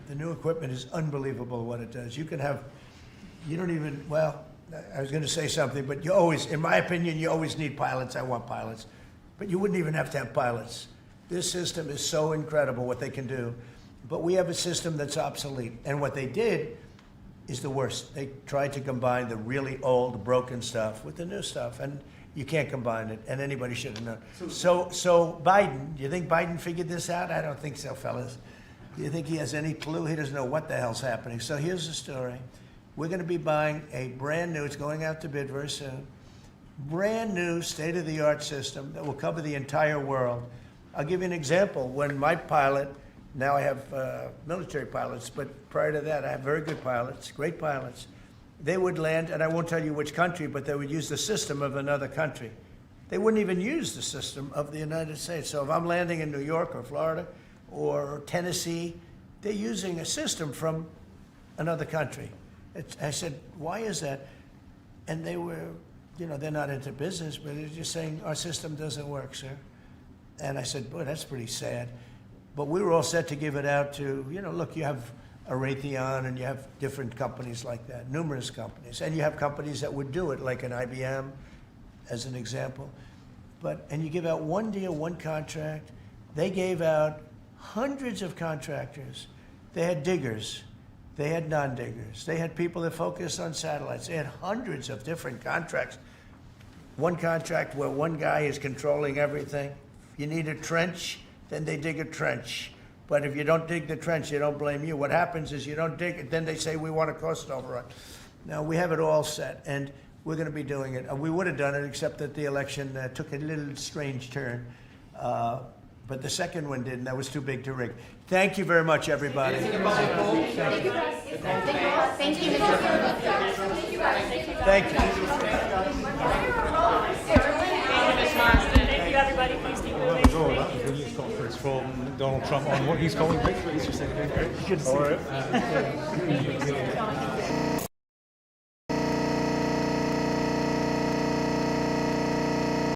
the new equipment is unbelievable what it does. You can have, you don't even, well, I was going to say something, but you always, in my opinion, you always need pilots. I want pilots. But you wouldn't even have to have pilots. This system is so incredible what they can do. But we have a system that's obsolete. And what they did is the worst. They tried to combine the really old, broken stuff with the new stuff. And you can't combine it. And anybody should have known. So Biden, do you think Biden figured this out? I don't think so, fellas. Do you think he has any clue? He doesn't know what the hell's happening. So here's the story. We're going to be buying a brand new, it's going out to bid very soon, brand new state-of-the-art system that will cover the entire world. I'll give you an example. When my pilot, now I have military pilots, but prior to that I have very good pilots, great pilots. They would land, and I won't tell you which country, but they would use the system of another country. They wouldn't even use the system of the United States. So if I'm landing in New York or Florida or Tennessee, they're using a system from another country. I said, why is that? And they were, they're not into business, but they're just saying, our system doesn't work, sir. And I said, boy, that's pretty sad. But we were all set to give it out to, look, you have a Raytheon and you have different companies like that, numerous companies. And you have companies that would do it, like an IBM, as an example. And you give out one deal, one contract. They gave out hundreds of contractors. They had diggers. They had non-diggers. They had people that focused on satellites. They had hundreds of different contracts. One contract where one guy is controlling everything. If you need a trench, then they dig a trench. But if you don't dig the trench, they don't blame you. What happens is you don't dig it, then they say we want a cost overrun. Now, we have it all set, and we're going to be doing it. We would have done it, except that the election took a little strange turn. But the second one didn't. That was too big to rig. Thank you very much, everybody. Thank you, guys. Thank you, Mr. Thank you, guys. Thank you. Thank you, everybody. Please keep moving. Oh, that was the news conference from Donald Trump on what he's calling victory. Good to see you.